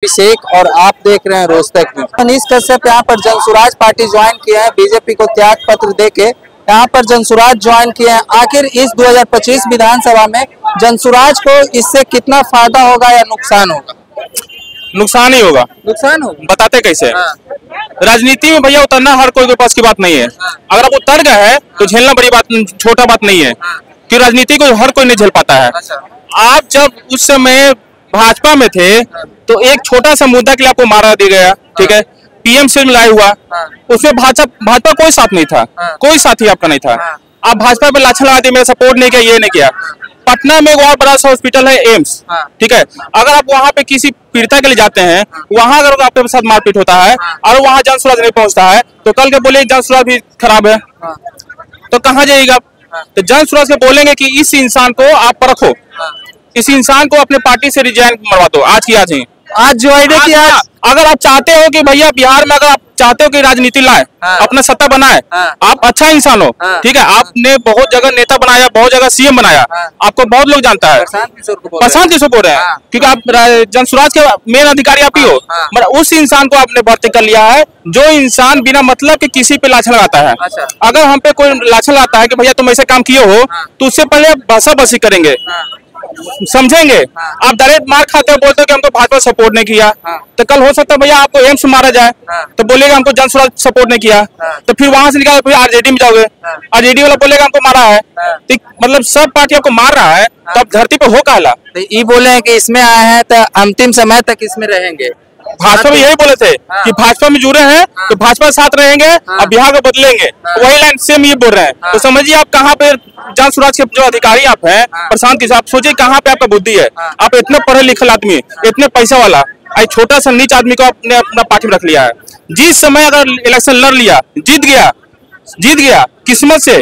अभिषेक और आप देख रहे हैं रोस्टेक न्यूज। मनीष कश्यप यहाँ पर जनसुराज पार्टी ज्वाइन किए हैं, बीजेपी को त्याग पत्र देके यहाँ पर जनसुराज ज्वाइन किए हैं। आखिर इस 2025 विधानसभा में जनसुराज को इससे कितना फायदा होगा या नुकसान होगा? नुकसान ही होगा। नुकसान होगा, बताते कैसे? राजनीति में भैया उतरना हर कोई के पास की बात नहीं है। अगर आप उतर गए हैं तो झेलना बड़ी बात, छोटा बात नहीं है कि राजनीति को हर कोई नहीं झेल पाता है। आप जब उस समय भाजपा में थे तो एक छोटा सा मुद्दा के लिए आपको मारा दिया गया, ठीक है, पीएम से मिलाया हुआ, उसमें भाजपा कोई साथ नहीं था, कोई साथी आपका नहीं था। आप भाजपा पे लाछन लगा दिए, मेरा सपोर्ट नहीं किया, ये नहीं किया। पटना में एक और बड़ा सा हॉस्पिटल है एम्स, ठीक है, अगर आप वहाँ पे किसी पीड़िता के लिए जाते हैं, वहाँ अगर आपके साथ मारपीट होता है और वहाँ जनसुराज नहीं पहुँचता है तो कल के बोले जनसुराज भी खराब है, तो कहाँ जाइएगा? तो जनसुराज के बोलेंगे कि इस इंसान को आप परखो, इस इंसान को अपने पार्टी से रिजाइन मरवा दो, आज की आज ही, आज जो आइडिया। अगर आप चाहते हो कि भैया बिहार में अगर आप चाहते हो कि राजनीति लाए, अपना सत्ता बनाए, आप अच्छा इंसान हो, ठीक है, आपने बहुत जगह नेता बनाया, बहुत जगह सीएम बनाया, आपको बहुत लोग जानता है, प्रशांत किशोर बोल रहे हैं, क्योंकि आप जनसुराज के मेन अधिकारी आप ही हो, मगर उस इंसान को आपने भर्ती कर लिया है जो इंसान बिना मतलब के किसी पे लाछन लगाता है। अगर हम पे कोई लाछन लगाता है कि भैया तुम ऐसे काम किए हो, तो उससे पहले बसाबसी करेंगे, समझेंगे। आप डायरेक्ट मार खाते हो, बोलते हो कि हमको भाजपा सपोर्ट नहीं किया, तो कल हो सकता है भैया आपको एम्स मारा जाए तो बोलेगा हमको जनसुराज सपोर्ट नहीं किया, तो फिर वहां से निकाल फिर आरजेडी में जाओगे, आरजेडी वाला बोलेगा हमको मारा है, तो मतलब सब पार्टी आपको मार रहा है, तो आप धरती पे हो कहला। तो ये बोले हैं कि इसमें आए हैं तो अंतिम समय तक इसमें रहेंगे। भाजपा में यही बोले थे कि भाजपा में जुड़े हैं तो भाजपा के साथ रहेंगे और बिहार को बदलेंगे, वही लाइन सेम ये बोल रहे हैं। तो समझिए आप कहाँ पे जनसुराज के जो अधिकारी आप हैं, प्रशांत किशोर, आप सोचिए कहाँ पे आपका बुद्धि है। आप इतने पढ़े लिखे आदमी, इतने पैसा वाला, छोटा सा नीच आदमी को आपने अपना पार्टी में रख लिया है। जिस समय अगर इलेक्शन लड़ लिया, जीत गया किस्मत से,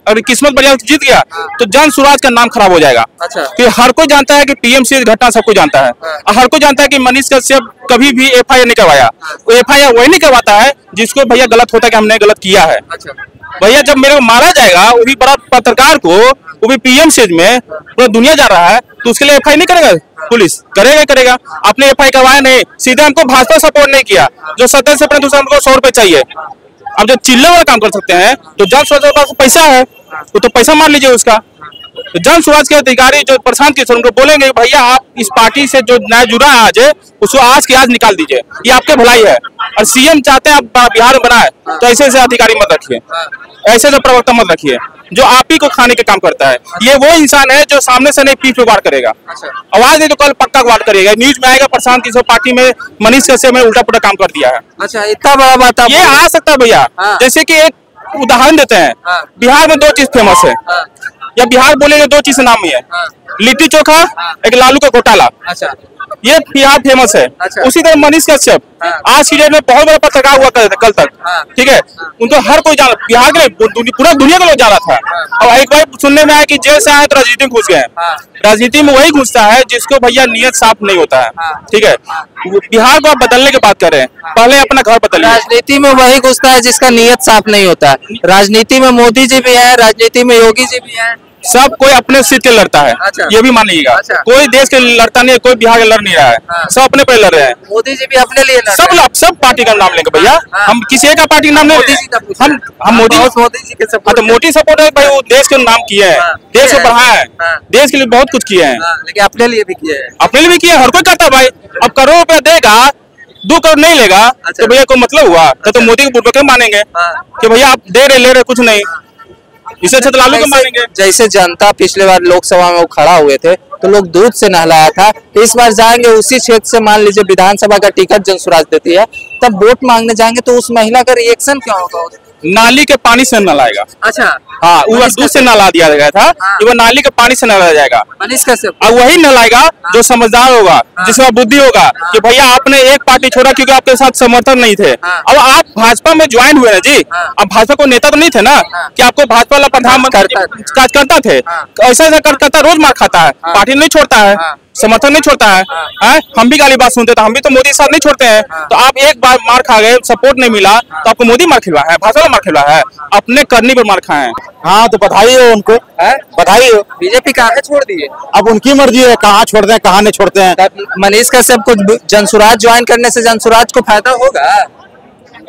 अगर किस्मत बढ़िया जीत गया तो जनसुराज का नाम खराब हो जाएगा। कि हर कोई जानता है कि पीएमसी घटना सबको जानता है, हर कोई जानता है कि मनीष कश्यप कभी भी एफआईआर नहीं करवाया। वो एफआईआर वही नहीं करवाता है जिसको भैया गलत होता है कि हमने गलत किया है। भैया जब मेरे को मारा जाएगा, वो भी बड़ा पत्रकार को, वो भी पीएमसी में, पूरा दुनिया जा रहा है, तो उसके लिए एफआईआर नहीं करेगा पुलिस? करेगा। आपने एफआईआर करवाया नहीं, सीधे हमको भाजपा सपोर्ट नहीं किया, जो सत्तर से अपने दूसरा हमको 100 रुपए चाहिए। अब जब चिल्ले वाला काम कर सकते हैं तो जनसुराज के पास पैसा है, तो पैसा मार लीजिए उसका। तो जनसुराज के अधिकारी जो प्रशांत किशोर, उनको बोलेंगे भैया आप इस पार्टी से जो नया जुड़ा है आज, उसको आज की आज निकाल दीजिए, ये आपके भलाई है। और सीएम चाहते हैं आप बिहार में बनाए, तो ऐसे अधिकारी मत रखिए, ऐसे प्रवक्ता मत रखिए जो आप ही को खाने के काम करता है। ये वो इंसान है जो सामने से नहीं पीठ पे वार करेगा, आवाज नहीं तो कल पक्का वार करेगा। न्यूज में आएगा प्रशांत किशोर पार्टी में मनीष कश्यप में उल्टा पुल्टा काम कर दिया है। अच्छा, इतना बड़ा बात ये आ सकता है भैया। जैसे कि एक उदाहरण देते हैं, बिहार में 2 चीज फेमस है, या बिहार बोलेंगे 2 चीज नाम ही है, लिट्टी चोखा, एक लालू का घोटाला, ये बिहार फेमस है। उसी तरह मनीष कश्यप आज की डेट में बहुत बड़ा पत्रकार हुआ कल तक, ठीक है, उनको हर कोई जान, बिहार के पूरा दुनिया का लोग जाना था। और एक बार सुनने में आया कि जेल से आए तो राजनीति में घुस गए। राजनीति में वही घुसता है जिसको भैया नियत साफ नहीं होता है, ठीक है। बिहार को आप बदलने की बात कर रहे हैं, पहले अपना घर बदलिए। राजनीति में वही घुसता है जिसका नियत साफ नहीं होता है। राजनीति में मोदी जी भी है, राजनीति में योगी जी भी है, सब कोई अपने सीट के लड़ता है। ये भी मान लीजिएगा, कोई देश के लड़ता नहीं है, कोई बिहार के लड़ नहीं रहा है, सब अपने पे लड़ रहे हैं। मोदी जी भी अपने लिए लड़ रहे हैं। सब पार्टी का नाम लेंगे भैया, हम किसी एक का पार्टी का नाम नहीं, हम मोदी जी के सपोर्ट, तो मोदी सपोर्ट है भाई, वो देश के नाम किए हैं, देश को बढ़ाया है, देश के लिए बहुत कुछ किए हैं, लेकिन अपने लिए भी किए हैं, अपने लिए भी किए, हर कोई करता है भाई। अब करोड़ रुपया देगा, 2 करोड़ नहीं लेगा तो भैया को मतलब हुआ, तो मोदी को बुड़बक मानेंगे कि भैया आप दे रहे ले रहे कुछ नहीं, इसे अच्छा लालू को मानेंगे। जैसे जनता पिछले बार लोकसभा में वो खड़ा हुए थे तो लोग दूध से नहलाया था, इस बार जाएंगे उसी क्षेत्र से, मान लीजिए विधानसभा का टिकट जनसुराज देती है, तब वोट मांगने जाएंगे तो उस महिला का रिएक्शन क्या होगा? नाली के पानी से नहलाएगा। अच्छा, हाँ, वो दूध से नहला दिया गया था, वो नाली के पानी से नहलाया जाएगा मनीष कश्यप, और वही नहलाएगा जो समझदार होगा, जिसमें बुद्धि होगा कि भैया आपने एक पार्टी छोड़ा क्योंकि आपके साथ समर्थन नहीं थे। अब आप भाजपा में ज्वाइन हुए ना जी, अब भाजपा को नेता तो नहीं थे ना कि आपको भाजपा वाला प्रधानमंत्री कार्यकर्ता थे, ऐसा करता रोज मार खाता है, पार्टी नहीं छोड़ता है, समर्थन नहीं छोड़ता है, हम भी गाली बात सुनते तो हम भी तो मोदी के साथ नहीं छोड़ते हैं। तो आप एक बार मार खा गए, सपोर्ट नहीं मिला तो आपको मोदी मार खिलवा है, भाजपा मार खिलवा है, अपने करनी पर मार खाए हैं। हाँ तो बधाई हो उनको, बधाई हो। बीजेपी कहाँ छोड़ दिए? अब उनकी मर्जी है कहाँ छोड़ते हैं कहाँ नहीं छोड़ते हैं। मनीष कश्यप को जनसुराज ज्वाइन करने से जनसुराज को फायदा होगा?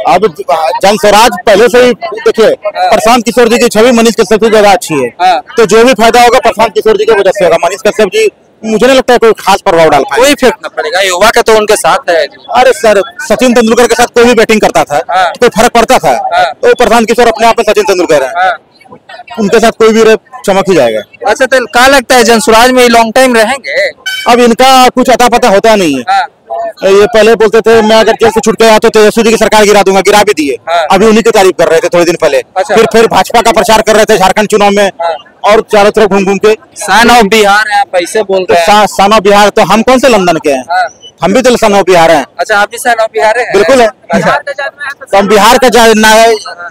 अब जनस्वराज पहले से ही देखिए, प्रशांत किशोर जी की छवि मनीष कश्यप की ज्यादा अच्छी है, तो जो भी फायदा होगा प्रशांत किशोर जी की वजह से होगा। मनीष कश्यप जी मुझे नहीं लगता है कोई खास प्रभाव डाल पाए, कोई इफेक्ट न पड़ेगा, युवा का तो उनके साथ है। अरे सर, सचिन तेंदुलकर के साथ कोई भी बैटिंग करता था तो कोई फर्क पड़ता था, तो प्रशांत किशोर अपने आप में सचिन तेंदुलकर है, उनके साथ कोई भी चमक ही जाएगा। अच्छा, तो क्या लगता है जनसुराज में लॉन्ग टाइम रहेंगे? अब इनका कुछ अता पता होता नहीं है। ये पहले बोलते थे मैं अगर जेल से छूट गया तो तेजस्वी जी की सरकार गिरा दूंगा, गिरा भी दिए। अभी उन्हीं की तारीफ कर रहे थे थोड़े दिन पहले। फिर भाजपा का प्रचार कर रहे थे झारखंड चुनाव में, और चारों तरफ घूम घूम के सन ऑफ बिहार है, आप ऐसे बोल रहे हैं। सन ऑफ बिहार तो हम कौन से लंदन के हैं? हम भी तो सन ऑफ बिहार हैं। अच्छा, आप भी सन ऑफ बिहार है? बिल्कुल है। अच्छा, तो हम बिहार का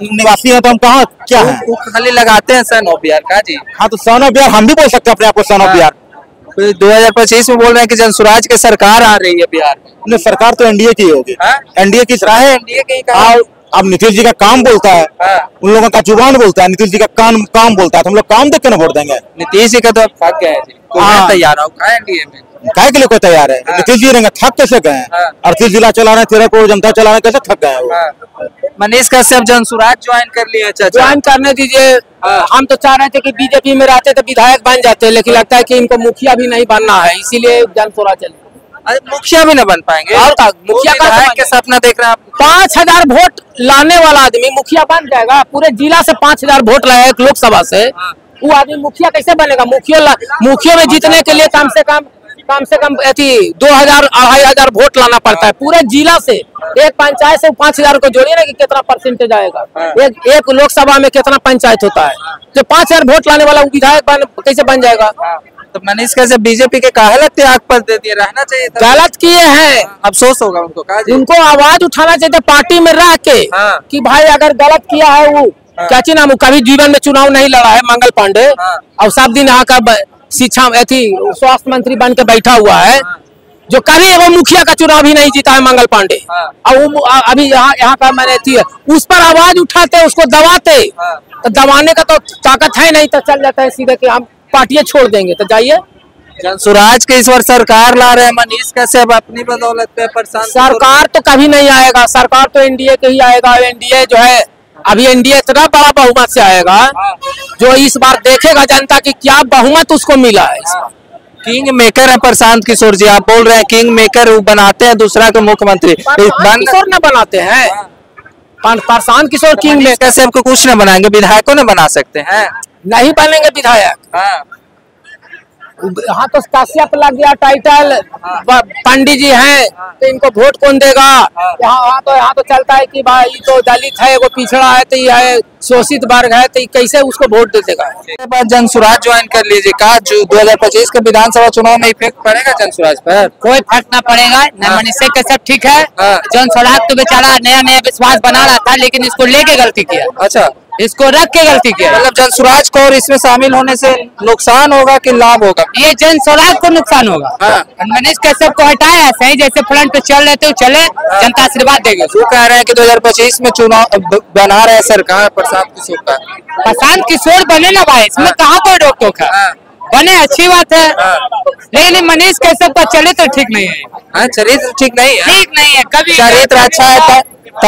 निवासी हैं तो हम कहाँ क्या है? खाली लगाते हैं सन ऑफ बिहार का जी। हाँ तो सन ऑफ बिहार हम भी बोल सकते हैं अपने आप को सन ऑफ बिहार। 2025 में बोल रहे हैं कि जनसुराज की सरकार आ रही है बिहार में। सरकार तो एनडीए की होगी, एनडीए की सरकार है। एनडीए की अब नीतीश जी का काम बोलता है, उन लोगों का जुबान बोलता है, नीतीश जी का काम बोलता है, तो हम लोग काम देख के ना वोट देंगे। नीतीश जी का तो थक गए जी, तैयार हो एनडीए में काय के लिए कोई तैयार है? नीतीश जी रहेंगे, थक कैसे गए? 38 जिला चला रहे हैं, 13 करोड़ जनता चला रहे हैं, कैसे थक गए वो? मनीष कश्यप जनसुराज ज्वाइन कर लिए। ज्वाइन करने दीजिए। हम तो चाह रहे थे कि बीजेपी में रहते तो विधायक बन जाते, लेकिन लगता है कि इनको मुखिया भी नहीं बनना है, इसीलिए जनसुराज चले। मुखिया भी न बन पाएंगे और मुखिया का सपना देख रहे हैं आप? 5000 वोट लाने वाला आदमी मुखिया बन जाएगा? पूरे जिला से 5000 वोट लाया एक लोकसभा से, वो आदमी मुखिया कैसे बनेगा? मुखिया में जीतने के लिए कम से कम 2000 2500 वोट लाना पड़ता है पूरे जिला से। एक पंचायत से 5000 को जोड़िए ना कि कितना परसेंटेज आएगा। एक लोकसभा में कितना पंचायत होता है, जो 5000 वोट लाने वाला विधायक कैसे बन जाएगा? तो मनीष कैसे बीजेपी के काहे त्याग पर दे दिए? रहना चाहिए था। गलत किए हैं, अफसोस होगा उनको। उनको आवाज उठाना चाहिए पार्टी में रह के कि भाई अगर गलत किया है वो क्या नाम, कभी जीवन में चुनाव नहीं लड़ा है मंगल पांडे, और सब दिन यहाँ का शिक्षा स्वास्थ्य मंत्री बन के बैठा हुआ है, जो कभी वो मुखिया का चुनाव ही नहीं जीता है मंगल पांडे। और वो अभी यहाँ का मैंने उस पर आवाज उठाते, उसको दबाते, तो दबाने का तो ताकत है नहीं, तो चल जाता है सीधे कि हम पार्टियां छोड़ देंगे। तो जाइए, जनसुराज के इस बार सरकार ला रहे हैं मनीष कश्यप अपनी बदौलत पे। सरकार तो कभी नहीं आएगा, सरकार तो एनडीए के ही आएगा। एनडीए जो है अभी एनडीए इतना बड़ा बहुमत से आएगा, जो इस बार देखेगा जनता की क्या बहुमत उसको मिला है। किंग मेकर है प्रशांत किशोर जी, आप बोल रहे हैं किंग मेकर बनाते हैं दूसरा को मुख्यमंत्री। किशोर न बनाते हैं, प्रशांत किशोर किंग मेकर कश्यप को कुछ न बनाएंगे, विधायकों ने बना सकते हैं। नहीं बनेंगे विधायक। यहाँ तो कश्यप लग गया टाइटल, पंडित जी हैं तो इनको वोट कौन देगा? यहाँ तो चलता है कि भाई तो दलित है, वो पिछड़ा है, तो ये है शोषित वर्ग है, तो कैसे उसको वोट दे देगा? बाद जनसुराज ज्वाइन कर लीजिए। कहा 2025 के विधानसभा चुनाव में इफेक्ट पड़ेगा जनसुराज पर? कोई फर्क ना पड़ेगा। मनीष कश्यप ठीक है, जनसुराज तो बेचारा नया विश्वास बना रहा था, लेकिन इसको लेके गलती किया। अच्छा, इसको रख के गलती किया। मतलब जनसुराज को और इसमें शामिल होने से नुकसान होगा कि लाभ होगा? ये जनसुराज को नुकसान होगा। मनीष कश्यप को हटाया, सही जैसे फ्रंट पे चल रहे थे चले, जनता आशीर्वाद देगी। वो कह रहे हैं कि 2025 में चुनाव बना रहे सरकार प्रशांत किशोर का। प्रशांत किशोर बने ना भाई, इसमें कहाँ कोई रोक टोक है? बने, अच्छी बात है, लेकिन मनीष कश्यप का चरित्र ठीक नहीं है। चरित्र ठीक नहीं है? ठीक नहीं है। कभी चरित्र अच्छा है,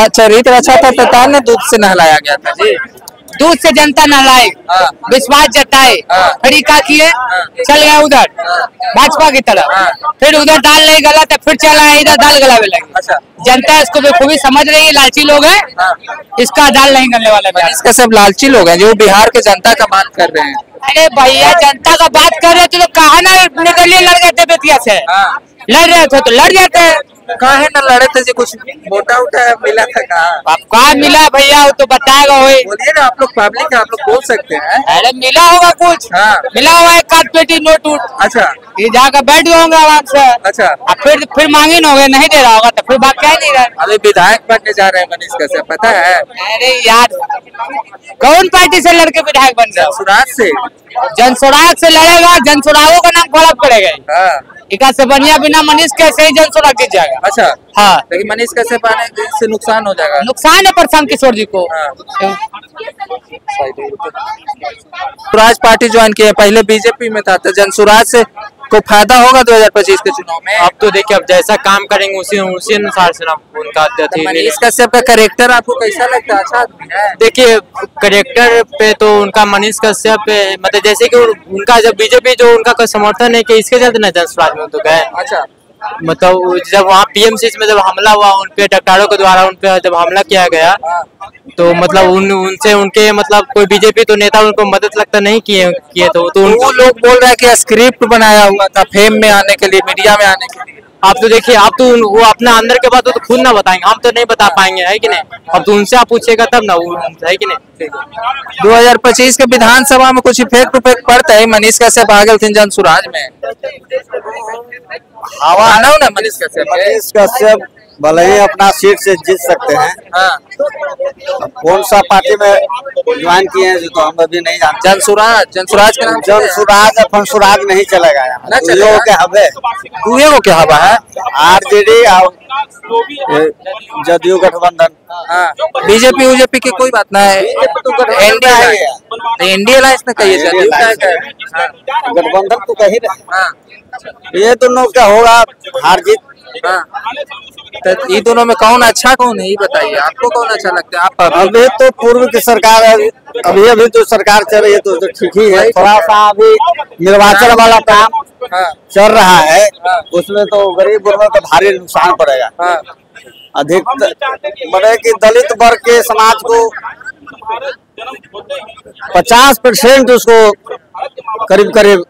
चरित्र अच्छा था तो ने दूध से नहलाया गया था जी। दूध से जनता नहलाए, विश्वास जताए, फिर क्या किए, चल गया उधर भाजपा की तरफ, फिर उधर दाल नहीं गला तो फिर चला है इधर दाल गलावे लगे। जनता इसको बेखूबी समझ रही है, लालची लोग हैं, इसका दाल नहीं गलने वाला। इसका सब लालची लोग हैं जो बिहार के जनता का बात कर रहे हैं। अरे भैया, जनता का बात कर रहे थे तो कहा ना निकलिए, लड़ गए थे बेतिया से, लड़ रहे थे तो लड़ जाते हैं। काहे न लड़े थे जी? कुछ मोटा उठा मिला था? कहा कहा मिला भैया, वो तो बताएगा। वही बोलिए ना, आप लोग पब्लिक है, आप लोग बोल सकते हैं। अरे मिला होगा कुछ, मिला हुआ है काट पेटी नोट उठ। अच्छा, ये जाकर बैठ गए होंगे आराम से। अच्छा, फिर मांगे न होंगे, नहीं दे रहा होगा तो फिर बात क्या नहीं रहा। अभी विधायक बनने जा रहे हैं मनीष कश्यप, पता है? अरे यार, कौन पार्टी से लड़के विधायक बन रहे? जनसुराज से। जनसुराज से लड़ेगा, जनसुरागों का नाम खराब करेगा। इका से बढ़िया बिना मनीष कैसे ही जन स्वराज जीत जाएगा। अच्छा हाँ, लेकिन मनीष कश्यप आने से नुकसान हो जाएगा। नुकसान है प्रशांत किशोर जी को। स्वराज पार्टी ज्वाइन किए, पहले बीजेपी में था, तो जनसुराज से को फायदा होगा 2025 के चुनाव में? अब तो देखिए, अब जैसा काम करेंगे उसी अनुसार से ना उनका मनीष कश्यप का कैरेक्टर आपको कैसा लगता है? अच्छा आदमी है? देखिए, कैरेक्टर पे तो उनका मनीष कश्यप पे मतलब जैसे कि उनका जब बीजेपी जो उनका समर्थन है कि इसके चलते ना जनसुराज में तो गए। अच्छा, मतलब जब वहाँ पीएमसी में जब हमला हुआ उनपे, डॉक्टरों के द्वारा उनपे जब हमला किया गया, तो मतलब उनसे उनके मतलब कोई बीजेपी तो नेता उनको मदद लगता नहीं किए तो वो लोग बोल रहे हैं कि स्क्रिप्ट बनाया हुआ था फेम में आने के लिए, मीडिया में आने के लिए। आप तो देखिए, आप तो वो अपना अंदर के बात तो खुद ना बताएंगे, हम तो नहीं बता पाएंगे, है कि नहीं? अब तो उनसे आप पूछेगा तब ना, वो है कि नहीं? 2025 के विधानसभा में कुछ इफेक्ट पड़ता है? मनीष कश्यप आ गए थे जनसुराज में, हवा आना हो ना मनीष कश्यप भले ही अपना सीट से जीत सकते हैं। हाँ। कौन सा पार्टी में ज्वाइन किए हैं तो हम अभी नहीं जानते। जनसुराज के नाम जनसुराज नहीं चलेगा ना चलेगा। क्या हवा है? आरजेडी और जदयू गठबंधन। बीजेपी उजेपी की कोई बात ना है, एनडीए लाइस ने कही है, गठबंधन तो कही रहे। ये दोनों क्या होगा, हार जीत। तो ये दोनों में कौन अच्छा कौन है ये बताइए, आपको कौन अच्छा लगता है? आप अभी तो पूर्व की सरकार है, अभी जो सरकार चल रही है तो ठीक ही है। थोड़ा सा अभी निर्वाचन वाला काम चल रहा है, उसमें तो गरीब गुरबों का भारी नुकसान पड़ेगा। अधिक बड़े कि दलित वर्ग के समाज को 50% उसको करीब